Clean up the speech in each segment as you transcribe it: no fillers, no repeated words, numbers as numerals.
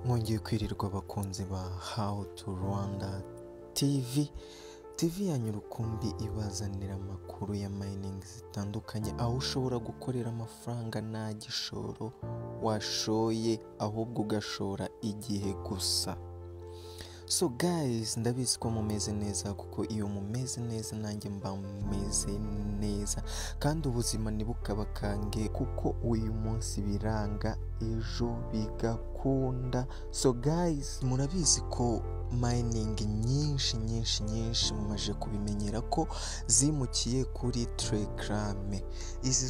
mwongeye kwirirwa abakunzi ba How to Rwanda TV yanyu rukumbi ibazanira amakuru ya mining zitandukanye, aho ushobora gukorera amafaranga nta gishoro washoye ahubwo ugashora igihe gusa. So guys, ndabizi ko mumeze neza, kuko iyo mumeze neza nanjye mba meze neza, kandi ubuzima ntibukabakange kuko uyu munsi biranga ejo bigakunda. So guys, murabizi ko mining nyinshi mumaje kubimenyera ko zimukiye kuri Telegram. Izi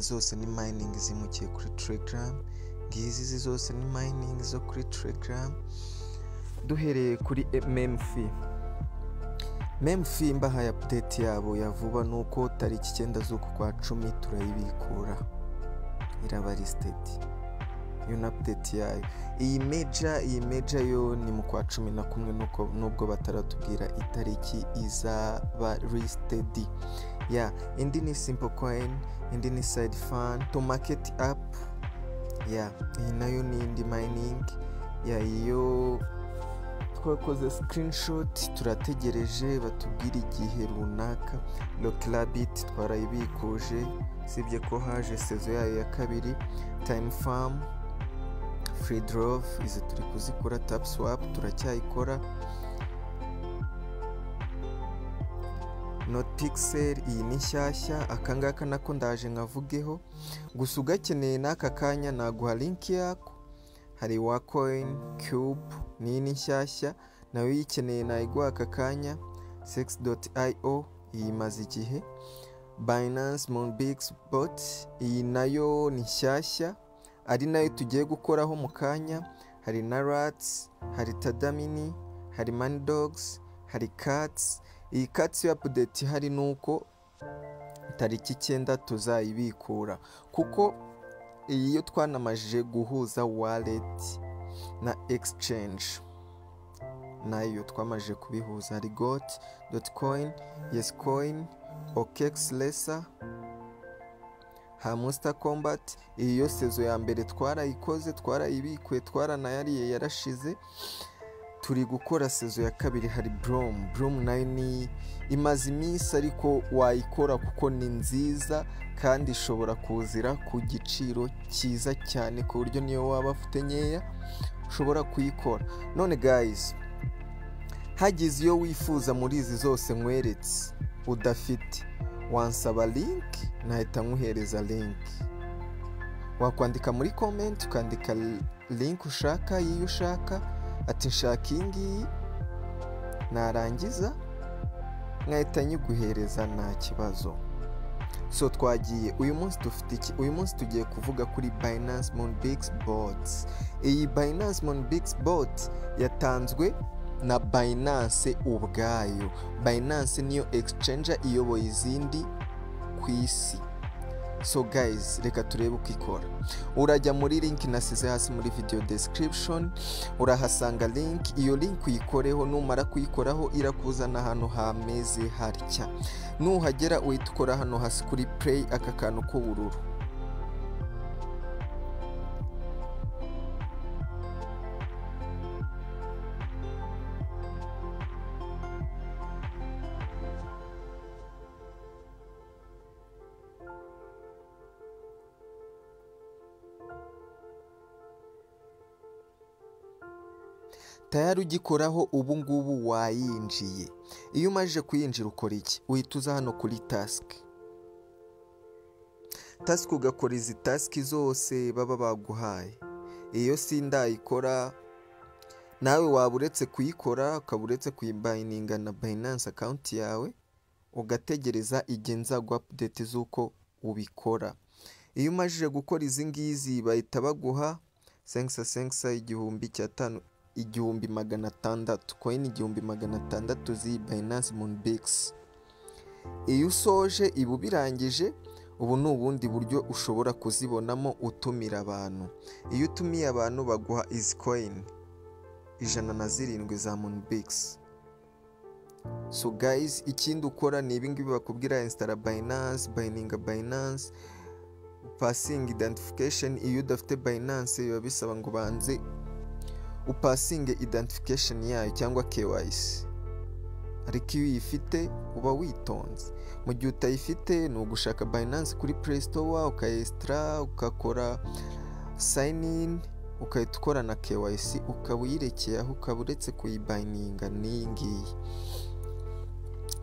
zose ni mining zimukiye kuri Telegram. Izi zose ni mining zo kuri Telegram. Duhereye kuri Memfi mbahaye update yabo ya vuba, nuko tariki 9 z'uku kwa 10 turayibikura, iraba listed. Iyo ni update yayo. Iyi major yo ni mu kwa 11 nubwo bataratubwira itariki izaba listed. Indi ni Simple Coin, indi ni Side Fund to Market App. Iyi nayo ni indi mining. Iyo twakoze screenshot, turategereje batubwira igihe runaka. Localbit twarayibikuje, sibye ko haje sezo yayo ya kabiri. Time Farm, Free Drove izi turi kuzikora. Tap Swap turacyayikora. Notpixel iyi ni nshyashya, akangaka nako ndaje nkavugeho, gusa ugakeneye n'aka kanya naguha link yako. Hari Wacoin Cube ni nshyashya, nayo yikeneye nayiguha aka kanya. Sex.io iyi imaze igihe. Binance Moonbix Bot iyi nayo ni nshyashya, ari nayo tugiye gukoraho mu kanya. Hari na Rats, hari Tadamini, hari Moneydogs, hari Cats. Iyi Cats yo update hari nuko tariki 9 tuzayibikura, kuko iyo twanamajije guhuza wallet na exchange nayo twamaje kubihuza. Hari Got.coin, Yescoin, OKX Lesser, Hamster Combat. Iyo sezo ya mbere twarayikoze, twarayibikuye, twaranayariye yarashize. Turi gukora sezo ya kabiri. Hari Brom nayo ni imaze iminsi, ariko wayikora kuko ni nziza kandi ishobora kuzira ku giciro cyiza cyane, ku buryo niyo waba ufite nkeya ushobora kuyikora. None guys, hagize iyo wifuza muri izi zose nkweretse udafite, wansaba link nahita nkuhereza link. Wakwandika muri comment, ukandika link ushaka, yiyo ushaka, ati nshaka iyi, narangiza nkahita nyiguhereza nta kibazo. So twagiye. Uyu munsi dufite iki? Uyu munsi tugiye kuvuga kuri Binance Moonbix Bots. Iyi Binance Moonbix Bot yatanzwe na Binance ubwayo. Binance niyo exchange iyoboye izindi ku isi. So guys, reka turebe uko ikora. Urajya muri link nasize hasi muri video description, urahasanga link. Iyo link uyikoreho, numara kuyikoraho irakuzana ahantu hameze harya. Nuhagera uhita ukora hano hasi kuri play, aka kantu k'ubururu. Tayari ugikoraho ubu ngubu wayinjiye. Iyo umaze kuyinjira ukora iki? Uhita uza hano kuri task ugakora izi task zose baba baguhaye. Iyo sindayikora, nawe waba uretse kuyikora, ukaba uretse kuyibayininga na Binance account yawe, ugategereza igihe nzaguha update z'uko ubikora. Iyo umaze gukora izi ngizi bahita baguha sensa igihumbi 1600 coin 1600 zi Binance Moonbix. Iyo usoje ibu birangije, ubu ni ubundi buryo ushobora kuzibonamo utumira abantu. Iyo utumiye abantu baguha izi coin 107 za Moonbix. So guys, ikindi ukora ni ibingibi bakubwira: install Binance, Binance, passing identification. Iyo udafite Binance biba bisaba ngo banze upasinge identification yayo cyangwa KYC, ariko iyo uyifite uba witonze. Mu gihe utayifite ni ugushaka Binance kuri Play Store ukayesitara, ugakora sign in, ukahita ukora na KYC, ukaba uyirekeye aho, ukaba uretse kuyibayininga n'iyi ngiyi.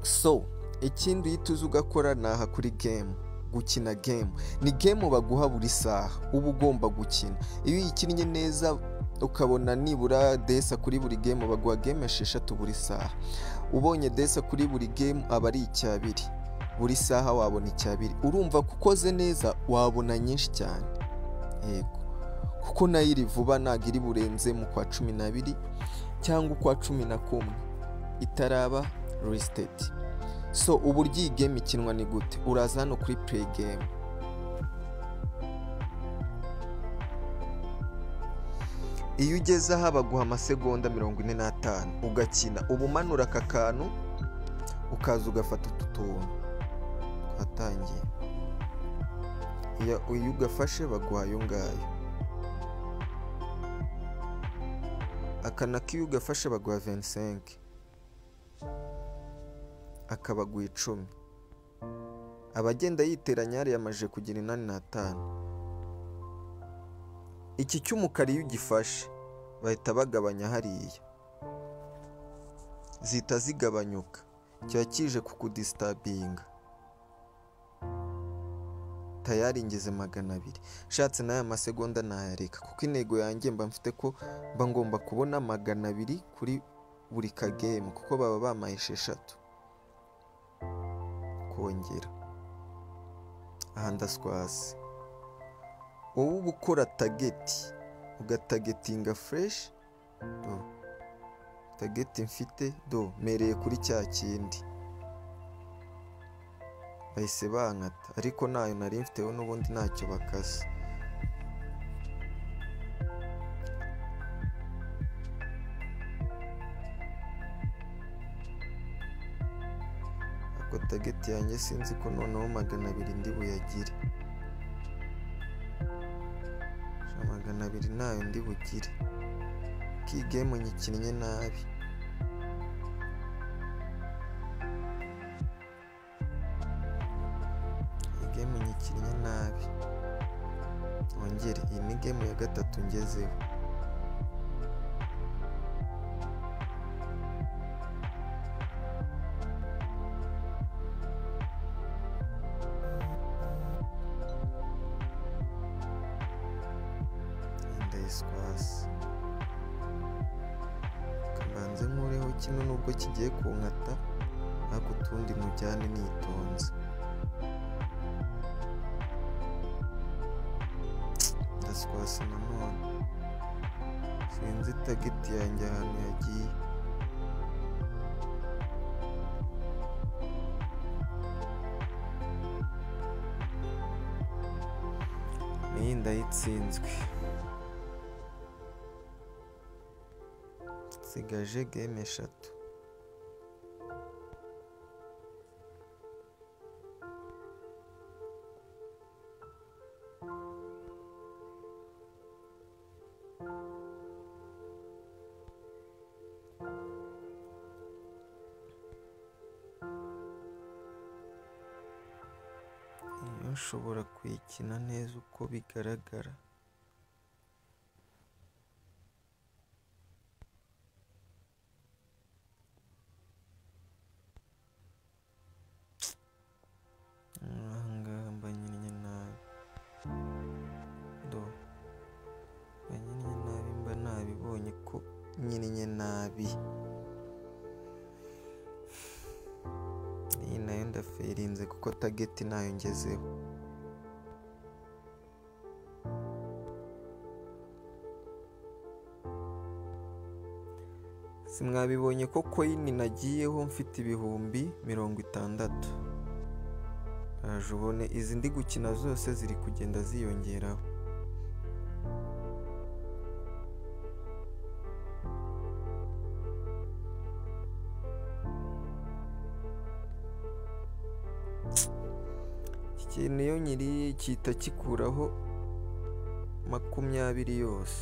So ikindi uhita uza ugakora ni aha kuri game, gukina game. Ni game baguha buri saha uba ugomba gukina. Iyo uyikinnye neza ukabona nibura desa kuri buri game, baguha game 6 buri saha. Ubonye desa kuri buri game aba ari 2, buri saha wabona 2. Urumva kukoze neza wabona nyinshi cyane, yego, kuko nayo iri vuba, ntabwo iri burenze mu kwa 12 cyangwa ukwa 11 itaraba listed. So uburyo iyi game ikinwa ni gute? Uraza hano kuri play game, iyo ugeze aha baguha amasegonda 45 ugakina. uba umanura aka kantu ukaza ugafata utu tuntu twatangiye, iyo ugafashe baguha ayo ngayo. aka nako iyo ugafashe baguha 25, akabaguha 10. Abagenda yiteranya yari yamaje kugira 85. Iki cy'umukara iyo ugifashe bahita bagabanya hariya, zita zigabanyuka, cya kije kukudistabinga. Tayari ngeze 200. Shatse n'aya masegonda nayareka, kuko intego yanjye mba mfite ko mba ngomba kubona 200 kuri buri ka game, kuko baba bamaye 6. kongera aha ndaswase. Wowe uba ukora target, ugatagetinga fresh, target mfite mereye kuri cya kindi, bahise bankata, ariko nayo nari mfiteho n'ubundi ntacyo bakase. ako target yanjye sinzi ko noneho 200 ndi buyagire, 200 nayo ndi bugire. Ki game nyikinnye nabi, game nyikinnye nabi. Ongere, iyi ni game ya 3 ngezeho. Kabanze nkureho kino nubwo kigiye kunkata, ariko utundi mujyane nitonze. Ndaswase nanone, sinzi target yanjye ahantu yagiye. Niyi ndayitsinzwe, sigaje game 3. Iyo ushobora kuyikina neza uko bigaragara. Ahangaha mba nyinnye nabi, mba nabibonye ko nyinnye nabi. Iyi nayo ndaferinze kuko target nayo ngezeho. Simwabibonye ko coin nagiyeho mfite 60,000. Ubone izi ndi gukina zose ziri kugenda ziyongeraho. Ikintu iyo nyiri kita kikuraho 20 yose.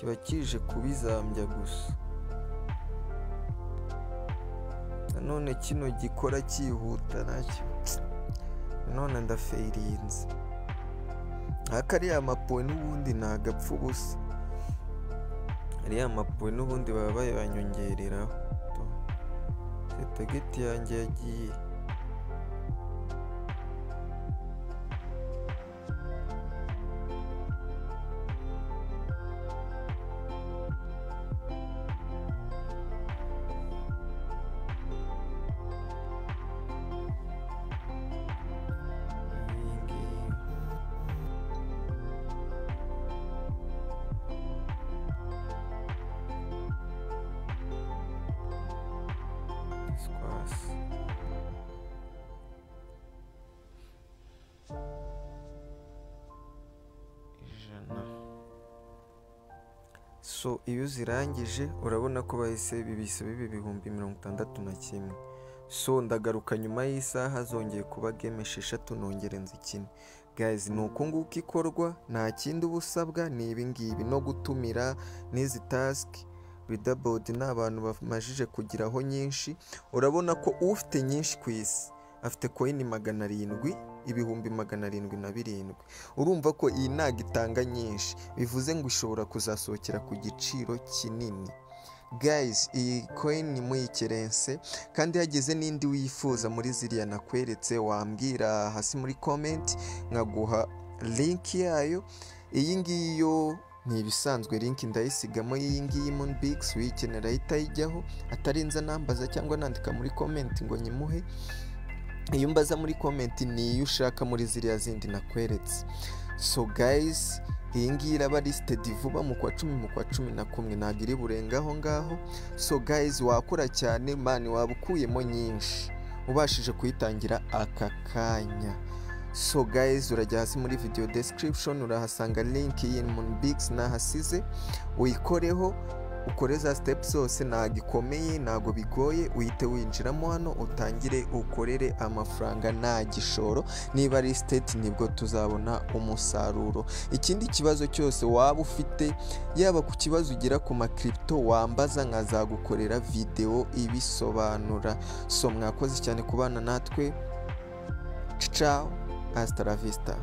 kiba kije kubizambya gusa. Nanone kino gikora cyihuta nacyo none ndafeirinze. Akariya mapuwe n'ubundi ntagapfa ubusa, ariya mapuwe n'ubundi baba bayanyongereraho. Setageti yanjye yagiye. So iyo zirangije urabona ko bahise bibise bibi 61,000. So ndagaruka nyuma y'isaha zongeye kuba game 6 nongere nzikine. Guys, nuko nguko ikorwa, nta kindi ubusabwa ni ibi ngibi no gutumira n'izi task. Leaderboard n'abantu bamajije kugiraho nyinshi. Urabona ko ufite nyinshi ku isi afite coin 700, ibihumbi 707. Urumva ko iyi ntago itanga nyinshi, bivuze ngo ishobora kuzasohokera ku giciro kinini. Guys, iyi coin muyikerense, kandi hageze n'indi wifuza muri ziriya nakweretse wambwira hasi muri comment nkaguha link yayo. Iyi ngiyo ni ibisanzwe, link ndayisigamo iyi ngiyi Moonbix, wikenera itayijyaho atarinza nambaza cyangwa nandika muri comment ngo nyimuhe. Iyo mbaza muri comment ni iyo ushaka muri ziriya zindi nakweretse. So guys, iyi ngiyi iraba listed vuba mu kwa 10 mu kwa 11, ntabwo iri burengaho ngaho. So guys, wakora cyane mani, waba ukuyemo nyinshi ubashije kuyitangira aka kanya. So guys, urajya hasi muri video description urahasanga link y'iyi Moonbix nahasize, uyikoreho ukore za steps zose, ntago ikomeye ntago bigoye, uhite winjiramo hano utangire ukorere amafaranga nta gishoro. Niba ari state nibwo tuzabona umusaruro. Ikindi kibazo cyose waba ufite, yaba ku kibazo ugira ku ma crypto, wambaza nkazagukorera video ibisobanura. So mwakoze cyane kubana natwe, ciao, hasta la vista.